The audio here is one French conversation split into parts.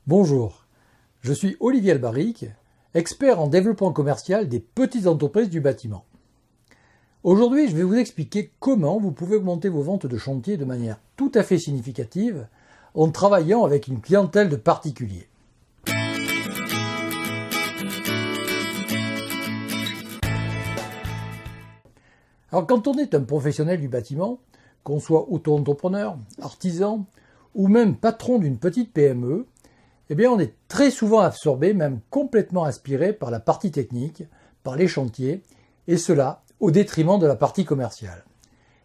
Bonjour, je suis Olivier Albaric, expert en développement commercial des petites entreprises du bâtiment. Aujourd'hui, je vais vous expliquer comment vous pouvez augmenter vos ventes de chantier de manière tout à fait significative en travaillant avec une clientèle de particuliers. Alors quand on est un professionnel du bâtiment, qu'on soit auto-entrepreneur, artisan ou même patron d'une petite PME, eh bien on est très souvent absorbé, même complètement aspiré par la partie technique, par les chantiers, et cela au détriment de la partie commerciale.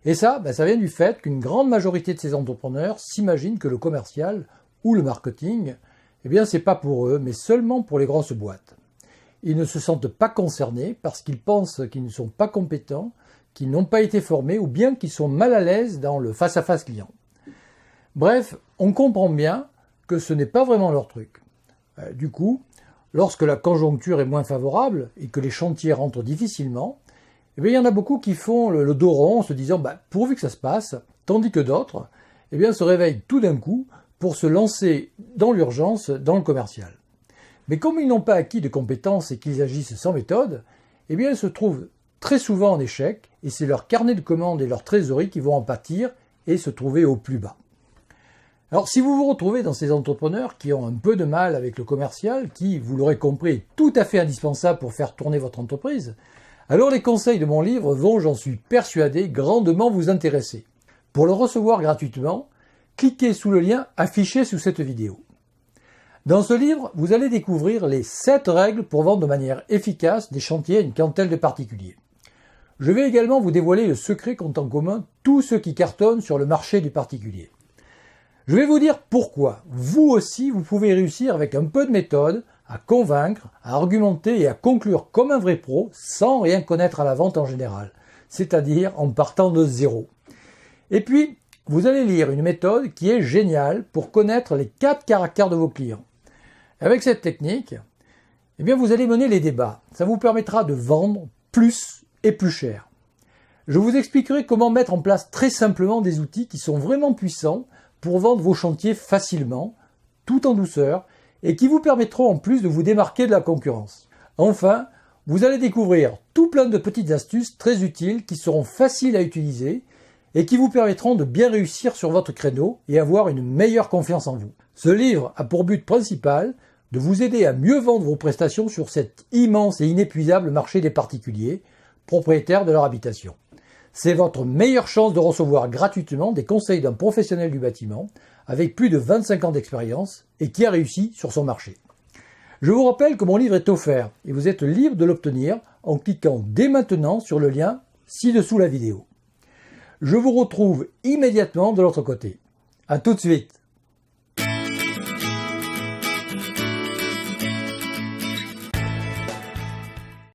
Et ça vient du fait qu'une grande majorité de ces entrepreneurs s'imaginent que le commercial ou le marketing, eh bien c'est pas pour eux, mais seulement pour les grosses boîtes. Ils ne se sentent pas concernés parce qu'ils pensent qu'ils ne sont pas compétents, qu'ils n'ont pas été formés ou bien qu'ils sont mal à l'aise dans le face-à-face client. Bref, on comprend bien que ce n'est pas vraiment leur truc. Du coup, lorsque la conjoncture est moins favorable et que les chantiers rentrent difficilement, eh bien, il y en a beaucoup qui font le dos rond en se disant pourvu que ça se passe, tandis que d'autres se réveillent tout d'un coup pour se lancer dans l'urgence dans le commercial. Mais comme ils n'ont pas acquis de compétences et qu'ils agissent sans méthode, eh bien, ils se trouvent très souvent en échec et c'est leur carnet de commandes et leur trésorerie qui vont en pâtir et se trouver au plus bas. Alors si vous vous retrouvez dans ces entrepreneurs qui ont un peu de mal avec le commercial, qui, vous l'aurez compris, est tout à fait indispensable pour faire tourner votre entreprise, alors les conseils de mon livre vont, j'en suis persuadé, grandement vous intéresser. Pour le recevoir gratuitement, cliquez sous le lien affiché sous cette vidéo. Dans ce livre, vous allez découvrir les 7 règles pour vendre de manière efficace des chantiers à une clientèle de particuliers. Je vais également vous dévoiler le secret qu'ont en commun tous ceux qui cartonnent sur le marché du particulier. Je vais vous dire pourquoi, vous aussi, vous pouvez réussir avec un peu de méthode à convaincre, à argumenter et à conclure comme un vrai pro sans rien connaître à la vente en général, c'est-à-dire en partant de zéro. Et puis, vous allez lire une méthode qui est géniale pour connaître les 4 caractères de vos clients. Avec cette technique, eh bien vous allez mener les débats. Ça vous permettra de vendre plus et plus cher. Je vous expliquerai comment mettre en place très simplement des outils qui sont vraiment puissants pour vendre vos chantiers facilement, tout en douceur, et qui vous permettront en plus de vous démarquer de la concurrence. Enfin, vous allez découvrir tout plein de petites astuces très utiles qui seront faciles à utiliser et qui vous permettront de bien réussir sur votre créneau et avoir une meilleure confiance en vous. Ce livre a pour but principal de vous aider à mieux vendre vos prestations sur cet immense et inépuisable marché des particuliers, propriétaires de leur habitation. C'est votre meilleure chance de recevoir gratuitement des conseils d'un professionnel du bâtiment avec plus de 25 ans d'expérience et qui a réussi sur son marché. Je vous rappelle que mon livre est offert et vous êtes libre de l'obtenir en cliquant dès maintenant sur le lien ci-dessous la vidéo. Je vous retrouve immédiatement de l'autre côté. À tout de suite.